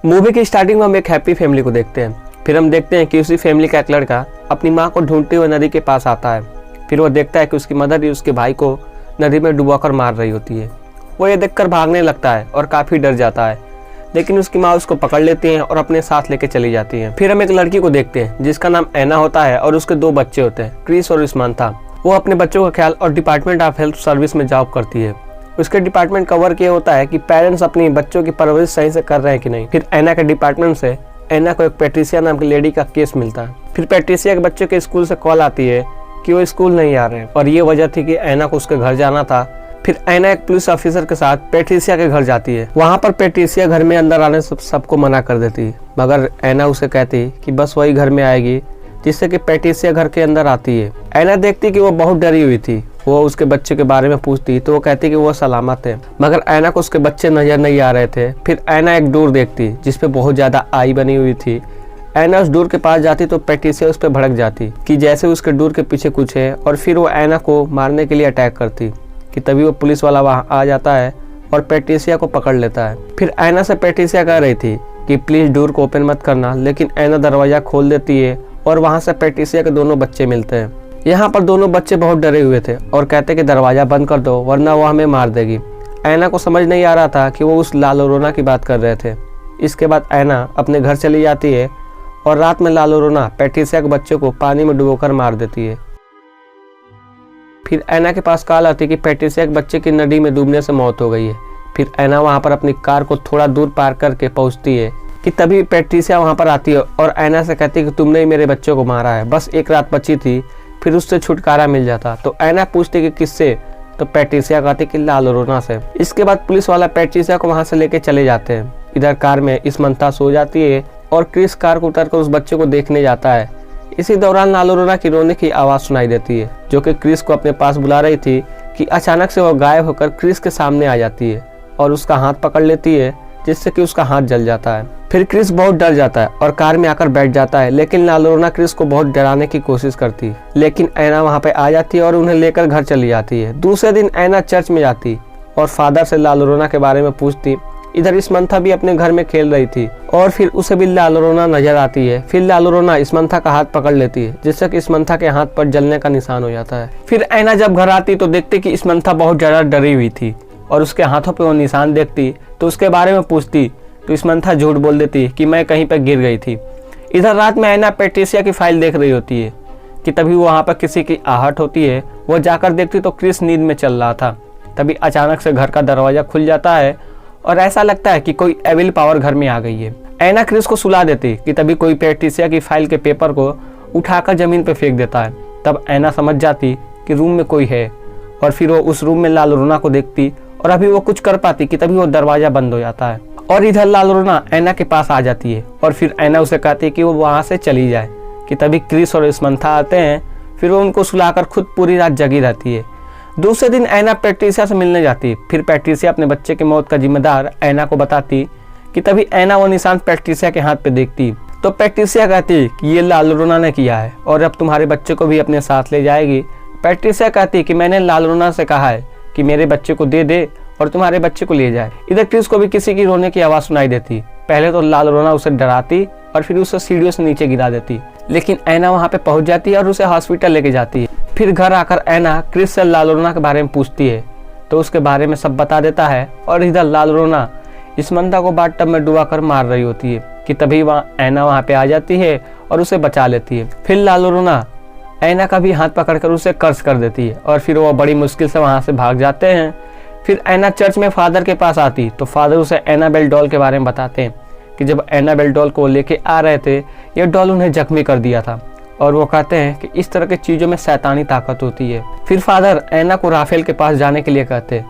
Movie की starting में हम एक हैप्पी फैमिली को देखते हैं। फिर हम देखते हैं कि उसी फैमिली का एक लड़का अपनी माँ को ढूंढते हुए नदी के पास आता है। फिर वो देखता है कि उसकी मदर ही उसके भाई को नदी में डुबाकर मार रही होती है। वो ये देखकर भागने लगता है और काफ़ी डर जाता है, लेकिन उसकी माँ उसको पकड़ लेती है और अपने साथ लेके चली जाती है। फिर हम एक लड़की को देखते हैं जिसका नाम ऐना होता है और उसके 2 बच्चे होते हैं, क्रिस और इस्मांथा। वो अपने बच्चों का ख्याल और डिपार्टमेंट ऑफ हेल्थ सर्विस में जॉब करती है। उसके डिपार्टमेंट का वर्क ये होता है कि पेरेंट्स अपनी बच्चों की परवरिश सही से कर रहे हैं कि नहीं। फिर ऐना के डिपार्टमेंट से ऐना को एक पैट्रिसिया नाम की लेडी का केस मिलता है। फिर पैट्रिसिया के बच्चों के स्कूल से कॉल आती है कि वो स्कूल नहीं आ रहे हैं और ये वजह थी कि ऐना को उसके घर जाना था। फिर ऐना एक पुलिस ऑफिसर के साथ पैट्रिसिया के घर जाती है। वहाँ पर पैट्रिसिया घर में अंदर आने से सबको मना कर देती, मगर ऐना उसे कहती कि बस वही घर में आएगी, जिससे कि पैट्रिसिया घर के अंदर आती है। ऐना देखती कि वो बहुत डरी हुई थी। वो उसके बच्चे के बारे में पूछती तो वो कहती कि वो सलामत है, मगर ऐना को उसके बच्चे नजर नहीं आ रहे थे। फिर ऐना एक डोर देखती जिसपे बहुत ज्यादा आई बनी हुई थी। ऐना उस डोर के पास जाती तो पैट्रिसिया उस पर भड़क जाती कि जैसे उसके डोर के पीछे कुछ है, और फिर वो ऐना को मारने के लिए अटैक करती कि तभी वो पुलिस वाला वहाँ आ जाता है और पैट्रिसिया को पकड़ लेता है। फिर ऐना से पैट्रिसिया कह रही थी कि प्लीज डोर को ओपन मत करना, लेकिन ऐना दरवाजा खोल देती है और वहाँ से पैट्रिसिया के दोनों बच्चे मिलते हैं। यहाँ पर दोनों बच्चे बहुत डरे हुए थे और कहते कि दरवाजा बंद कर दो वरना वो हमें मार देगी। ऐना को समझ नहीं आ रहा था कि वो उस लालोरोना की बात कर रहे थे। इसके बाद ऐना अपने घर चली जाती है और रात में लालोरोना पैट्रिसिया के बच्चे को पानी में डुबोकर मार देती है। फिर ऐना के पास कॉल आती है कि पैट्रिसिया के बच्चे की नदी में डूबने से मौत हो गई है। फिर ऐना वहाँ पर अपनी कार को थोड़ा दूर पार करके पहुँचती है कि तभी पैट्रिसिया वहाँ पर आती है और ऐना से कहती है कि तुमने ही मेरे बच्चों को मारा है, बस एक रात बची थी, फिर उससे छुटकारा मिल जाता। तो ऐना पूछती कि किससे, तो पैट्रिसिया कहती कि लालोरोना से। इसके बाद पुलिस वाला पैट्रिसिया को वहाँ से लेके चले जाते हैं। इधर कार में इस्मांथा सो जाती है और क्रिस कार को उतरकर उस बच्चे को देखने जाता है। इसी दौरान लालोरोना की रोने की आवाज़ सुनाई देती है, जो कि क्रिस को अपने पास बुला रही थी कि अचानक से वो गायब होकर क्रिस के सामने आ जाती है और उसका हाथ पकड़ लेती है, जिससे कि उसका हाथ जल जाता है। फिर क्रिस बहुत डर जाता है और कार में आकर बैठ जाता है, लेकिन लालोरोना क्रिस को बहुत डराने की कोशिश करती है, लेकिन ऐना वहाँ पे आ जाती है और उन्हें लेकर घर चली जाती है। दूसरे दिन ऐना चर्च में जाती और फादर से लालोरोना के बारे में पूछती। इधर इस्मांथा भी अपने घर में खेल रही थी और फिर उसे भी लालोरोना नजर आती है। फिर लालोरोना इस्मांथा का हाथ पकड़ लेती है, जिससे कि इस्मांथा के हाथ पर जलने का निशान हो जाता है। फिर ऐना जब घर आती तो देखती कि इस्मांथा बहुत ज्यादा डरी हुई थी और उसके हाथों पे वो निशान देखती तो उसके बारे में पूछती तो इस्मांथा झूठ बोल देती कि मैं कहीं पर गिर गई थी। इधर रात में ऐना पैट्रिसिया की फाइल देख रही होती है कि तभी वहाँ पर किसी की आहट होती है। वो जाकर देखती तो क्रिस नींद में चल रहा था। तभी अचानक से घर का दरवाजा खुल जाता है और ऐसा लगता है कि कोई एविल पावर घर में आ गई है। ऐना क्रिस को सुला देती कि तभी कोई पैट्रिसिया की फाइल के पेपर को उठाकर जमीन पर फेंक देता है। तब ऐना समझ जाती कि रूम में कोई है और फिर वो उस रूम में लालोरोना को देखती और अभी वो कुछ कर पाती कि तभी वो दरवाजा बंद हो जाता है और इधर लालोरोना ऐना के पास आ जाती है और फिर ऐना उसे कहती है कि वो वहाँ से चली जाए कि तभी क्रिस और इस्मांथा आते हैं। फिर वो उनको सुलाकर खुद पूरी रात जगी रहती है। दूसरे दिन ऐना पैट्रिसिया से मिलने जाती। फिर पैट्रिसिया अपने बच्चे की मौत का जिम्मेदार ऐना को बताती कि तभी ऐना वो निशान पैट्रिसिया के हाथ पे देखती तो पैट्रिसिया कहती कि ये लालोरोना ने किया है और अब तुम्हारे बच्चे को भी अपने साथ ले जाएगी। पैट्रिसिया कहती कि मैंने लालोरोना से कहा है कि मेरे बच्चे को दे दे और तुम्हारे बच्चे को ले जाए। इधर क्रिस को भी किसी की रोने की आवाज़ सुनाई देती। पहले तो लालोरोना उसे डराती और फिर उसे सीढ़ियों से नीचे गिरा देती, लेकिन ऐना वहाँ पे पहुँच जाती है और उसे हॉस्पिटल लेके जाती है। फिर घर आकर ऐना क्रिस से लालोरोना के बारे में पूछती है तो उसके बारे में सब बता देता है और इधर लालोरोना इस्मांथा को बाथटब में डुबाकर मार रही होती है कि तभी ऐना वहाँ पे आ जाती है और उसे बचा लेती है। फिर लालोरोना ऐना का भी हाथ पकड़कर उसे कर्ज कर देती है और फिर वो बड़ी मुश्किल से वहाँ से भाग जाते हैं। फिर ऐना चर्च में फादर के पास आती तो फादर उसे एनाबेल डॉल के बारे में बताते हैं कि जब एनाबेल डॉल को लेके आ रहे थे ये डॉल उन्हें जख्मी कर दिया था और वो कहते हैं कि इस तरह की चीज़ों में शैतानी ताकत होती है। फिर फादर ऐना को राफेल के पास जाने के लिए कहते हैं।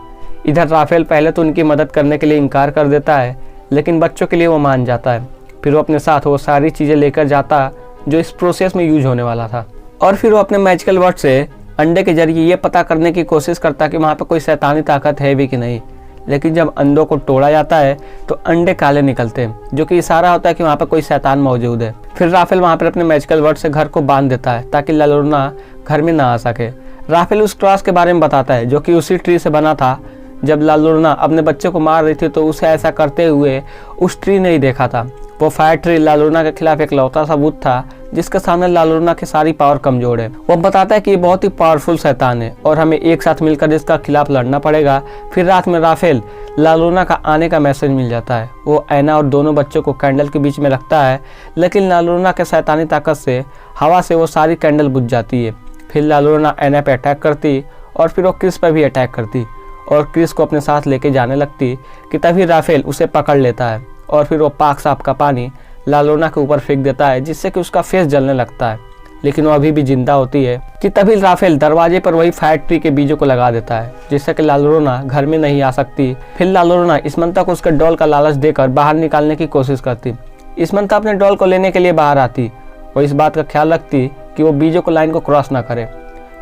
इधर राफेल पहले तो उनकी मदद करने के लिए इनकार कर देता है, लेकिन बच्चों के लिए वो मान जाता है। फिर वो अपने साथ वो सारी चीज़ें लेकर जाता जो इस प्रोसेस में यूज होने वाला था और फिर वो अपने मैजिकल वर्ड से अंडे के जरिए ये पता करने की कोशिश करता कि वहाँ पे कोई शैतानी ताकत है भी कि नहीं। लेकिन जब अंडों को तोड़ा जाता है तो अंडे काले निकलते हैं, जो कि इशारा होता है कि वहाँ पे कोई शैतान मौजूद है। फिर राफेल वहाँ पर अपने मैजिकल वर्ड से घर को बांध देता है ताकि लालोरोना घर में ना आ सके। राफेल उस क्रॉस के बारे में बताता है जो कि उसी ट्री से बना था जब लालूरना अपने बच्चे को मार रही थी तो उसे ऐसा करते हुए उस ट्री ने ही देखा था। वो फायर ट्री लालूरना के खिलाफ एक लौता सबूत था जिसके सामने लालूरना की सारी पावर कमजोर है। वो बताता है कि ये बहुत ही पावरफुल शैतान है और हमें एक साथ मिलकर इसका खिलाफ लड़ना पड़ेगा। फिर रात में राफेल लालूरना का आने का मैसेज मिल जाता है। वो ऐना और दोनों बच्चों को कैंडल के बीच में रखता है, लेकिन लालूरना के शैतानी ताकत से हवा से वो सारी कैंडल बुझ जाती है। फिर लालूरना ऐना पे अटैक करती और फिर वो क्रिस पर भी अटैक करती और क्रिस को अपने साथ लेके जाने लगती कि तभी राफेल उसे पकड़ लेता है और फिर वो पाक साफ का पानी लालूरना के ऊपर फेंक देता है, जिससे कि उसका फेस जलने लगता है, लेकिन वो अभी भी जिंदा होती है कि तभी राफेल दरवाजे पर वही फायर ट्री के बीजों को लगा देता है, जिससे कि लालूरना घर में नहीं आ सकती। फिर लालूरना इसमंता को उसके डॉल का लालच देकर बाहर निकालने की कोशिश करती। इसमंता अपने डॉल को लेने के लिए बाहर आती और इस बात का ख्याल रखती कि वो बीजों को लाइन को क्रॉस ना करे।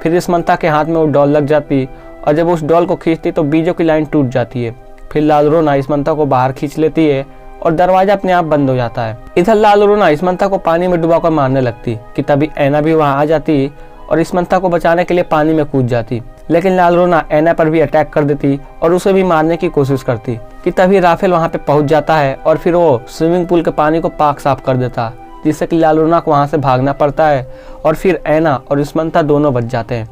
फिर इसमंता के हाथ में वो डॉल लग जाती और जब उस डॉल को खींचती तो बीजों की लाइन टूट जाती है। फिर लालूरना इसमंता को बाहर खींच लेती है और दरवाजा अपने आप बंद हो जाता है। इधर लालूरना इसमंता को पानी में डुबाकर मारने लगती कि तभी ऐना भी वहां आ जाती और इसमंता को बचाने के लिए पानी में कूद जाती, लेकिन लालूरना ऐना पर भी अटैक कर देती और उसे भी मारने की कोशिश करती कि तभी राफेल वहां पे पहुंच जाता है और फिर वो स्विमिंग पूल के पानी को पाक साफ कर देता, जिससे कि लालूरना को वहां से भागना पड़ता है और फिर ऐना और इसमंता दोनों बच जाते हैं।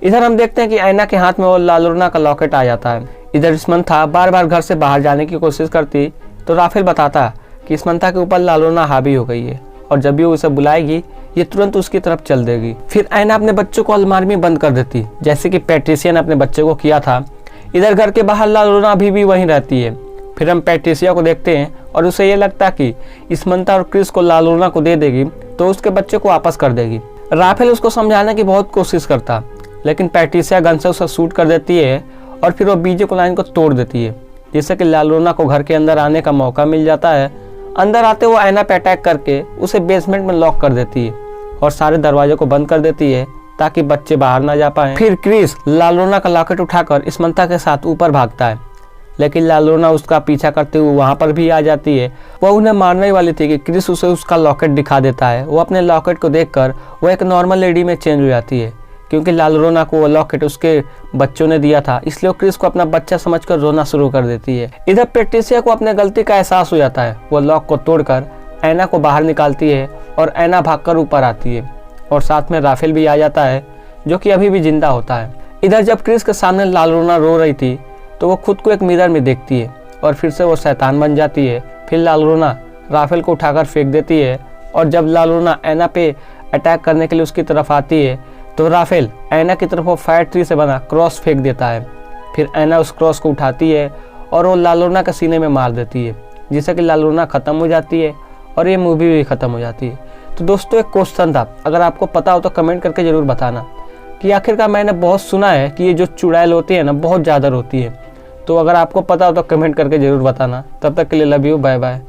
इधर हम देखते हैं कि ऐना के हाथ में वो लालूरना का लॉकेट आ जाता है। इधर इसमंता बार बार घर से बाहर जाने की कोशिश करती तो राफेल बताता कि इसमंता के ऊपर लालूरना हावी हो गई है और जब भी वो उसे बुलाएगी ये तुरंत उसकी तरफ चल देगी। फिर ऐना अपने बच्चों को अलमारी में बंद कर देती, जैसे कि पैट्रिसिया ने अपने बच्चे को किया था। इधर घर के बाहर लालूरना अभी भी वहीं रहती है। फिर हम पैट्रिसिया को देखते हैं और उसे ये लगता कि इसमंता और क्रिस को लालूरना को दे देगी तो उसके बच्चे को वापस कर देगी। राफेल उसको समझाने की बहुत कोशिश करता, लेकिन पैट्रिसिया गन से उसे शूट कर देती है और फिर वो बीजे को लाइन को तोड़ देती है, जिससे कि लालूरना को घर के अंदर आने का मौका मिल जाता है। अंदर आते वो ऐना पे अटैक करके उसे बेसमेंट में लॉक कर देती है और सारे दरवाजे को बंद कर देती है ताकि बच्चे बाहर ना जा पाए। फिर क्रिस लालूरना का लॉकेट उठाकर इसमंता के साथ ऊपर भागता है, लेकिन लालूरना उसका पीछा करते हुए वहां पर भी आ जाती है। वह उन्हें मारने वाली थी कि क्रिस उसे उसका लॉकेट दिखा देता है। वो अपने लॉकेट को देखकर वो एक नॉर्मल लेडी में चेंज हो जाती है, क्योंकि लालूरना को वो लॉकेट उसके बच्चों ने दिया था, इसलिए वो क्रिस को अपना बच्चा समझकर रोना शुरू कर देती है। इधर पैट्रिसिया को अपने गलती का एहसास हो जाता है। वो लॉक को तोड़कर ऐना को बाहर निकालती है और ऐना भागकर ऊपर आती है और साथ में राफेल भी आ जाता है, जो कि अभी भी जिंदा होता है। इधर जब क्रिस के सामने लालूरना रो रही थी तो वो खुद को एक मिरर में देखती है और फिर से वो शैतान बन जाती है। फिर लालूरना राफेल को उठाकर फेंक देती है और जब लालूरना ऐना पे अटैक करने के लिए उसकी तरफ आती है तो राफेल ऐना की तरफ वो फायर ट्री से बना क्रॉस फेंक देता है। फिर ऐना उस क्रॉस को उठाती है और वो लालूरना के सीने में मार देती है, जिससे कि लालूरना ख़त्म हो जाती है और ये मूवी भी ख़त्म हो जाती है। तो दोस्तों एक क्वेश्चन था, अगर आपको पता हो तो कमेंट करके ज़रूर बताना कि आखिरकार मैंने बहुत सुना है कि ये जो चुड़ैल होती है ना बहुत ज़्यादा रोती है। तो अगर आपको पता हो तो कमेंट करके ज़रूर बताना। तब तक के लिए लव यू, बाय बाय।